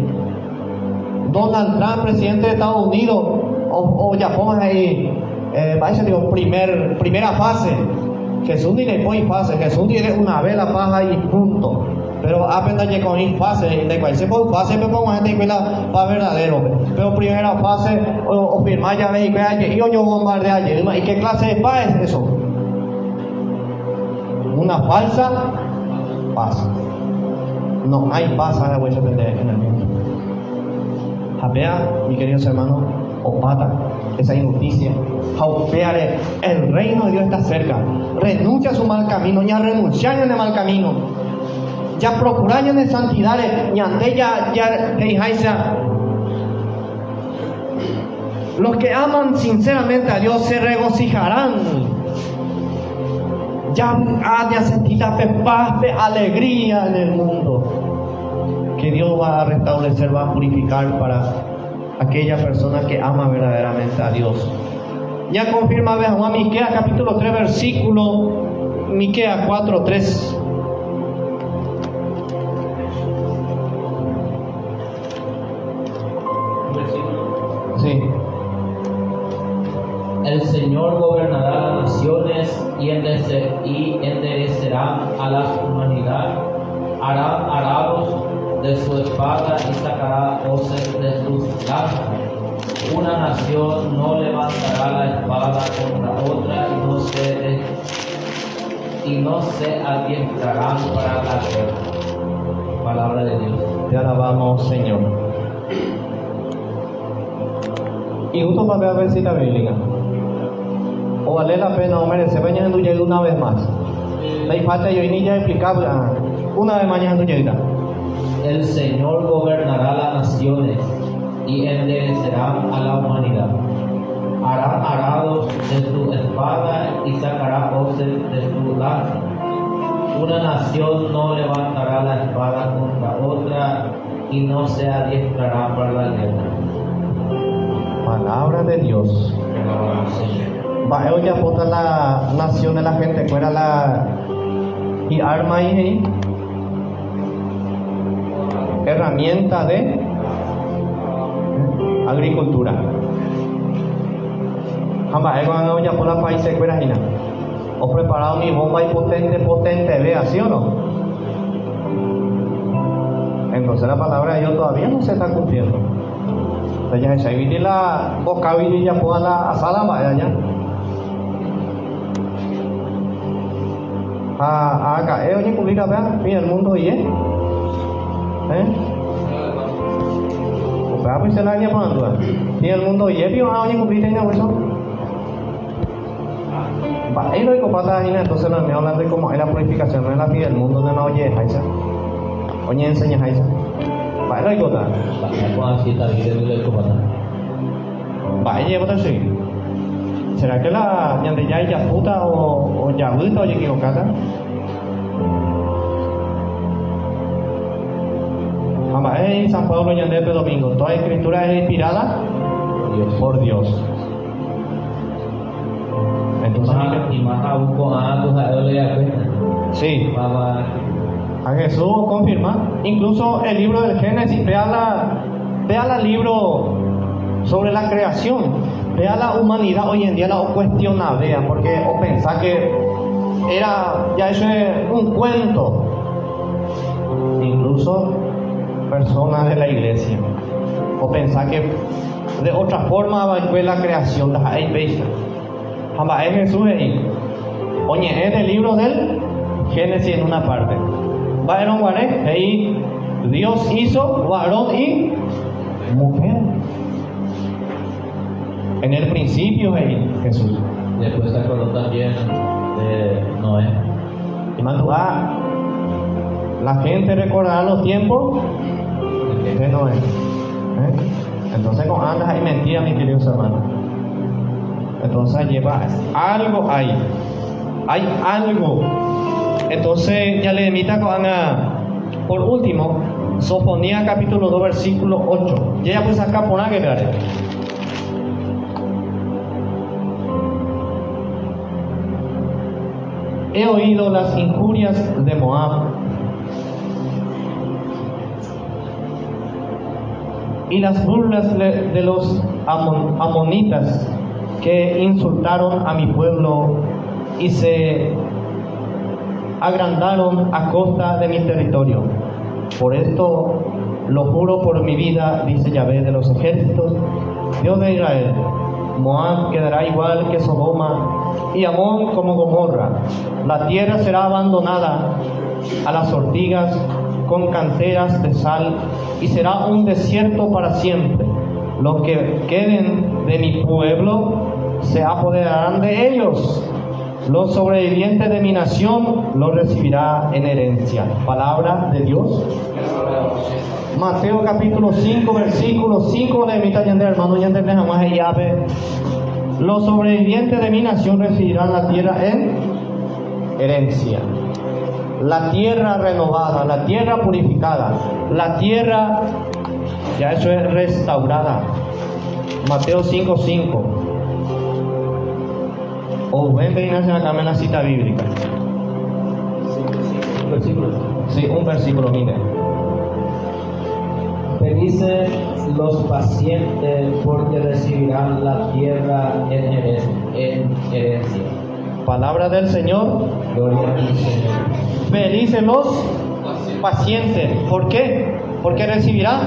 Speaker 1: Donald Trump, presidente de Estados Unidos, o Japón ahí, primera fase. Jesús ni le pone fase, Jesús tiene una vela paja y punto. Pero apenas llegó en fase, de cual se pone fase, me pongo gente que la paz verdadero. Pero primera fase, o firmar ya ves, y yo bombardea ayer. ¿Y qué clase de paz es eso? Una falsa paz. No hay paz a la huella en el mundo. Japea, mis queridos hermanos, opata esa injusticia. Jaupeare, el reino de Dios está cerca. Renuncia a su mal camino, ya renunciar en el mal camino. Ya procurar en santidad, ya dejaisa. Los que aman sinceramente a Dios se regocijarán. Ya ha sentir paz, alegría en el mundo. Que Dios va a restablecer, va a purificar para aquella persona que ama verdaderamente a Dios. Ya confirma Juan Miqueas capítulo 3 versículo Miqueas 4, 3. Sí.
Speaker 3: El Señor gobernará las naciones y enderecerá enderezarán a la humanidad, harán arados de su espada y sacará hoces de sus lanzas. Una nación no levantará la espada contra otra y no se adiestrarán para la guerra. Palabra de Dios.
Speaker 1: Te alabamos, Señor. Y justo para ver cita bíblica. O vale la pena o merece mañana en tu llegada una vez más. La falta yo ni ya explicable una vez mañana en tu llegada.
Speaker 3: El Señor gobernará las naciones y enderezarán a la humanidad. Hará arados de su espada y sacará hoces de su lanza. Una nación no levantará la espada contra otra y no se adiestrará para la guerra.
Speaker 1: Palabra de Dios. Va a ya puta la nación de la gente fuera la y arma y herramienta de agricultura. Jamás ya por la país se fuera hina. O preparado mi bomba y potente, vea, ¿sí o no? Entonces la palabra de Dios todavía no se está cumpliendo. Entonces ya se viene la boca y ya pueda la asada vaya ya. Acá, oye, cubrir vean, mira el mundo y Vea, pues se la haya pagado. Y el mundo y oye, cubrir en eso. Ahí lo digo para entonces no me hablan de cómo es la purificación, no es la vida del mundo, no oye, Jaisa. Oye, enseña Jaisa. Ahí lo digo, vaya, otra sí. ¿Será que la ñandilla ya puta o ya vuelta o equivocada? Jamás en San Pablo ñandete domingo. Toda escritura es inspirada por Dios. Entonces,
Speaker 3: y más aún con Atos a él le da cuenta.
Speaker 1: sí, a Jesús confirma. Incluso el libro del Génesis, vea el libro sobre la creación. Vea la humanidad hoy en día, la cuestiona, vea, porque o pensá que ya eso es un cuento. Incluso personas de la iglesia. O pensá que de otra forma va a ser la creación, hay veces. Jamás es Jesús ahí. Oye, es el libro del Génesis en una parte. Va a un ahí Dios hizo varón y mujer. En el principio ahí Jesús.
Speaker 3: Después se acordó también de Noé.
Speaker 1: Y mandó la gente recordará los tiempos de Noé. Entonces con andas ahí mentira, mis queridos hermanos. Entonces lleva algo ahí. Hay algo. Entonces ya le emita con por último, Sofonía capítulo 2 versículo 8. Ya pues acá por que veré. He oído las injurias de Moab y las burlas de los amonitas que insultaron a mi pueblo y se agrandaron a costa de mi territorio. Por esto lo juro por mi vida, dice Yahvé de los ejércitos, Dios de Israel. Moab quedará igual que Sodoma y Amón como Gomorra. La tierra será abandonada a las ortigas con canteras de sal y será un desierto para siempre. Los que queden de mi pueblo se apoderarán de ellos. Los sobrevivientes de mi nación los recibirá en herencia. Palabra de Dios. Mateo capítulo 5 versículo 5 de mitad de hermano y entender jamás el llave. Los sobrevivientes de mi nación recibirán la tierra en herencia. La tierra renovada, la tierra purificada, la tierra, ya eso es restaurada. Mateo 5:5. O ven y nace acá en la cita bíblica. Sí, un versículo, mire.
Speaker 3: Felices los pacientes porque recibirán la tierra en herencia.
Speaker 1: Palabra del Señor.
Speaker 3: Gloria a ti, Señor.
Speaker 1: Felices los pacientes. ¿Por qué? Porque recibirá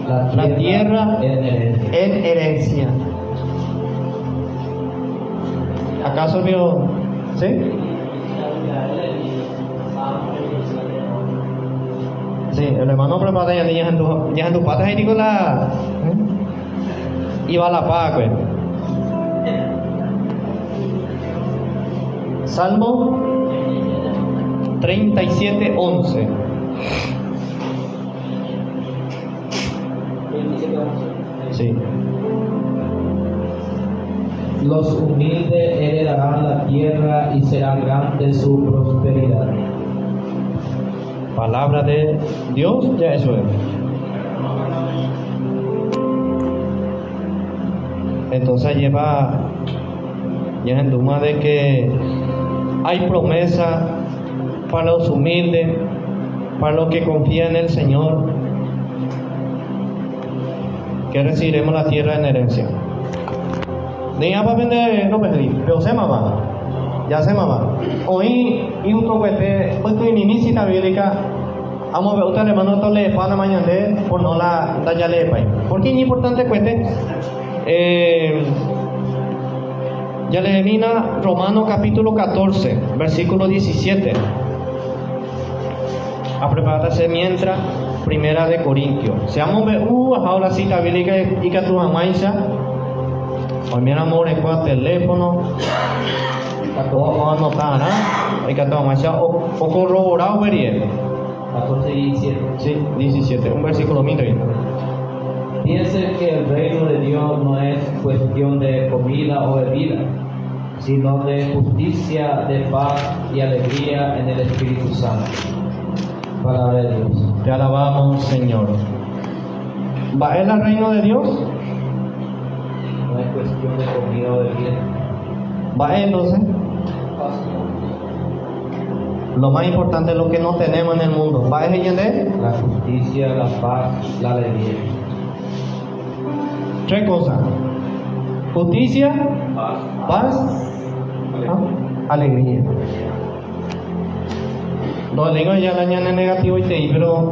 Speaker 1: la tierra en herencia. ¿Acaso vio? ¿Sí? Sí, el hermano prepara ya en tu pata y digo la iba a la paz, pues. Salmo 37:11. Sí.
Speaker 3: Los humildes heredarán la tierra y será grande su prosperidad.
Speaker 1: Palabra de Dios, ya eso es. Entonces lleva ya en Duma de que hay promesa para los humildes, para los que confían en el Señor, que recibiremos la tierra en herencia. Ni para vender no perdí, pero se va. Ya se va. Hoy y un toque pues tu inicia bíblica. Vamos a ver usted hermano todo le pana mañana por no la ya le pai. Porque es importante cuente. Ya le mina Romanos capítulo 14, versículo 17. A prepararse mientras Primera de Corintios. Se vamos a ver ahora cita bíblica y que tu amaisa. Hoy mi amor es con teléfono. O anotar, hay que tomar o corroborar o ver.
Speaker 3: 14 y 17.
Speaker 1: Sí, 17, un versículo 1030.
Speaker 3: Piensen que el reino de Dios no es cuestión de comida o bebida, sino de justicia, de paz y alegría en el Espíritu Santo. Palabra de Dios.
Speaker 1: Te alabamos, Señor. ¿Va él al reino de Dios?
Speaker 3: No es cuestión de comida o bebida.
Speaker 1: ¿Va él entonces? Lo más importante es lo que no tenemos en el mundo. ¿Va él entender?
Speaker 3: La justicia, la paz, la alegría.
Speaker 1: Tres cosas: justicia, paz, alegría. Los digo ya la añade negativo y te di, pero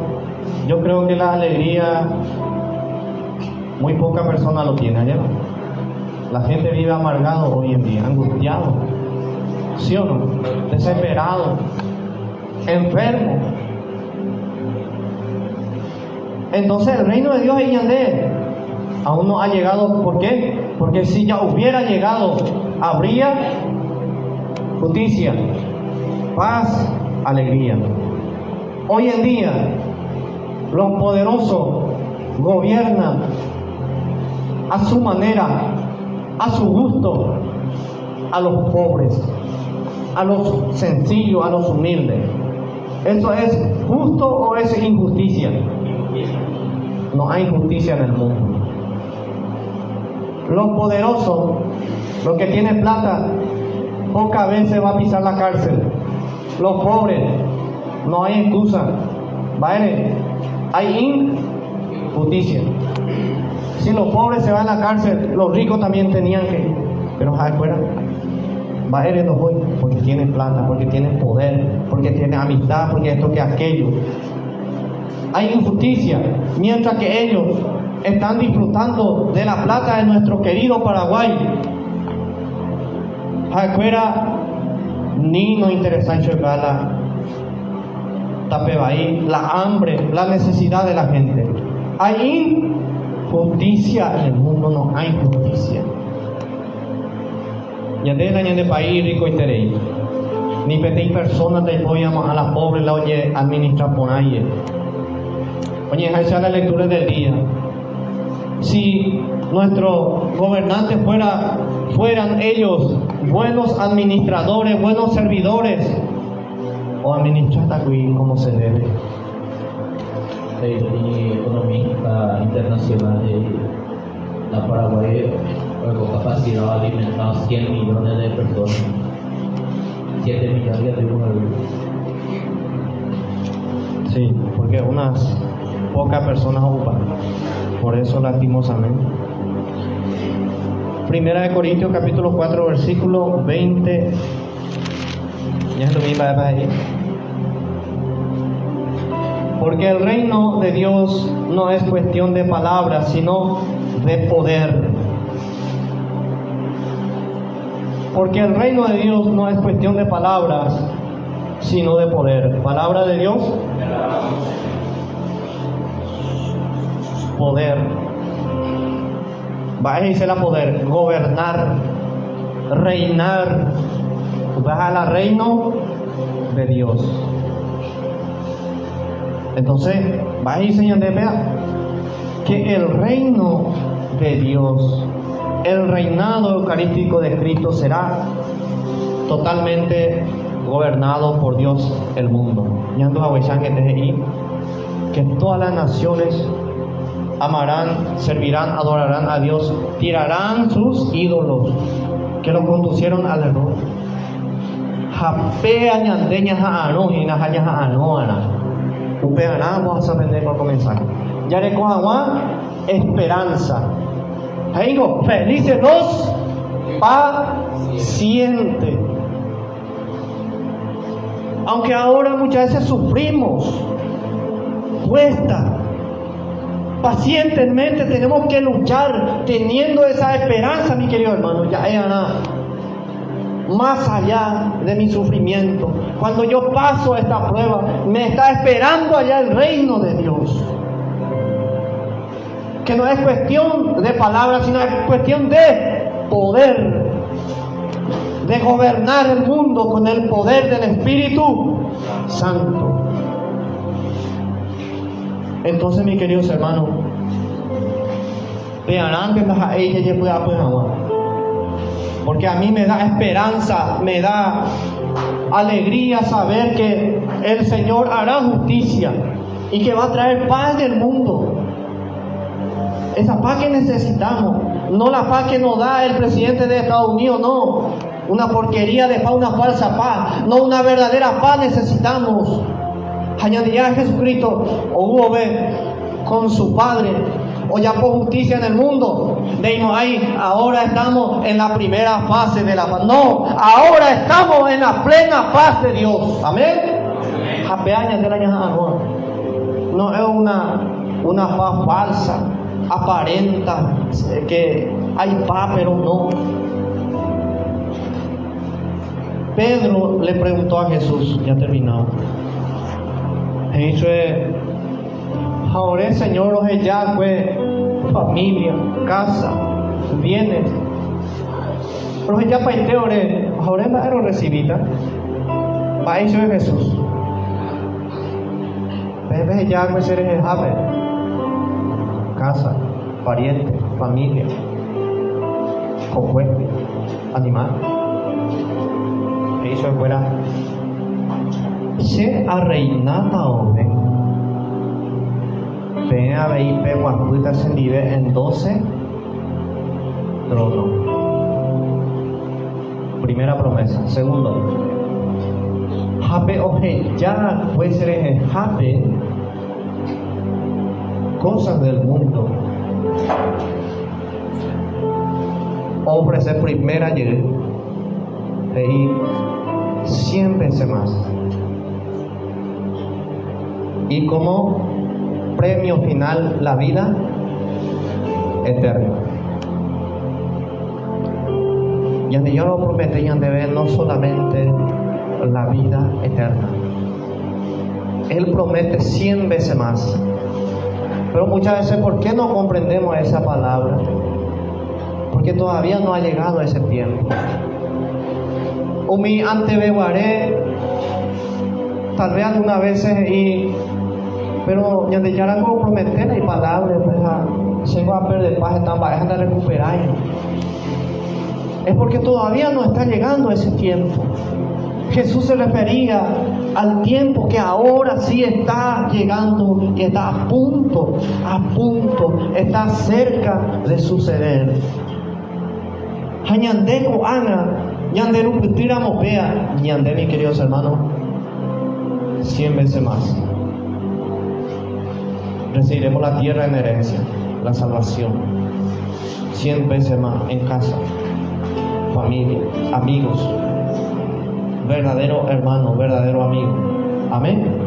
Speaker 1: yo creo que la alegría muy poca persona lo tiene allá. La gente vive amargado hoy en día, angustiado, ¿sí o no? Desesperado, enfermo. Entonces el reino de Dios es yandé. Aún no ha llegado. ¿Por qué? Porque si ya hubiera llegado, habría justicia, paz, alegría. Hoy en día los poderosos gobiernan a su manera, a su gusto, a los pobres, a los sencillos, a los humildes. ¿Eso es justo o es injusticia? No hay justicia en el mundo. Los poderosos, los que tienen plata, pocas veces va a pisar la cárcel. Los pobres, no hay excusa. ¿Vale? Hay injusticia. Si los pobres se van a la cárcel, los ricos también tenían que ir. Pero afuera, va eres los hoy, porque tienen plata, porque tienen poder, porque tienen amistad, porque esto que aquello. Hay injusticia, mientras que ellos están disfrutando de la plata de nuestro querido Paraguay. Afuera, ni nos interesa enxergar la tapebaí, la hambre, la necesidad de la gente. Hay injusticia en el mundo, no hay justicia. Ya de año de país rico y terei. Ni petei personas te apoyamos a las pobres la oye administrar por ahí. Oye, esa es la lectura del día. Si nuestros gobernantes fueran ellos buenos administradores, buenos servidores, o administrar como se debe.
Speaker 3: El economista internacional de la Paraguay con capacidad de alimentar 100 millones de personas, 7 millones de euros.
Speaker 1: Sí, porque unas pocas personas ocupan. Por eso lastimosamente. Primera de Corintios capítulo 4 versículo 20 Ya es lo mismo para ahí. Porque el reino de Dios no es cuestión de palabras, sino de poder. Porque el reino de Dios no es cuestión de palabras, sino de poder. Palabra de Dios, poder. Va a decir la poder, gobernar, reinar. Vas al reino de Dios. Entonces, va a ir, Señor, de vea que el reino de Dios, el reinado eucarístico de Cristo será totalmente gobernado por Dios el mundo. Que todas las naciones amarán, servirán, adorarán a Dios, tirarán sus ídolos que los conducieron al error. Japea ñandeñas a ano y najañas a anoana. Upeará, vamos a aprender para comenzar. Ya le coja esperanza. Ahí digo, felices los pacientes. Aunque ahora muchas veces sufrimos, cuesta. Pacientemente tenemos que luchar teniendo esa esperanza, mi querido hermano. Ya hay nada. Más allá de mi sufrimiento, cuando yo paso esta prueba, me está esperando allá el reino de Dios. Que no es cuestión de palabras, sino es cuestión de poder, de gobernar el mundo con el poder del Espíritu Santo. Entonces, mis queridos hermanos, vean que a ella ya puede apoyar. Porque a mí me da esperanza, me da alegría saber que el Señor hará justicia y que va a traer paz del mundo. Esa paz que necesitamos, no la paz que nos da el presidente de Estados Unidos, no. Una porquería de paz, una falsa paz, no, una verdadera paz necesitamos. Añadirá a Jesucristo, o hubo ver con su Padre, o ya por justicia en el mundo. Deimos ahí, ahora estamos en la primera fase de la paz. No, ahora estamos en la plena paz de Dios. Amén. No es una paz falsa, aparenta que hay paz, pero no. Pedro le preguntó a Jesús, ya terminado. He dicho, ahora Señor, os ya fue familia, casa, bienes. Pero ya para el ahora la era recibida. Para eso es Jesús. Ves ya pues eres el Javer. Casa, pariente, familia, compuesto, animal. Eso es fuera. Se ha reinado ven a ver Guajuita ascendida en 12 tronos. Primera promesa. Segundo, Jape oje ya puede ser el Jape cosas del mundo. Ofrecer primera ayer y 100 veces más. Y como premio final, la vida eterna. Y donde yo lo prometían de ver no solamente la vida eterna, Él promete 100 veces más. Pero muchas veces, ¿por qué no comprendemos esa palabra? Porque todavía no ha llegado ese tiempo. Umi antebeguaré, tal vez algunas veces, pero ya de ya no prometer y palabras, pues se va a perder paz, están bajas de recuperar. Es porque todavía no está llegando ese tiempo. Jesús se refería al tiempo que ahora sí está llegando y está a punto, está cerca de suceder. Hañandeco Ana, Yanderu Putira Mopea, Yande, mis queridos hermanos, 100 veces más. Recibiremos la tierra en herencia, la salvación, 100 veces más en casa, familia, amigos. verdadero hermano, verdadero amigo. Amén.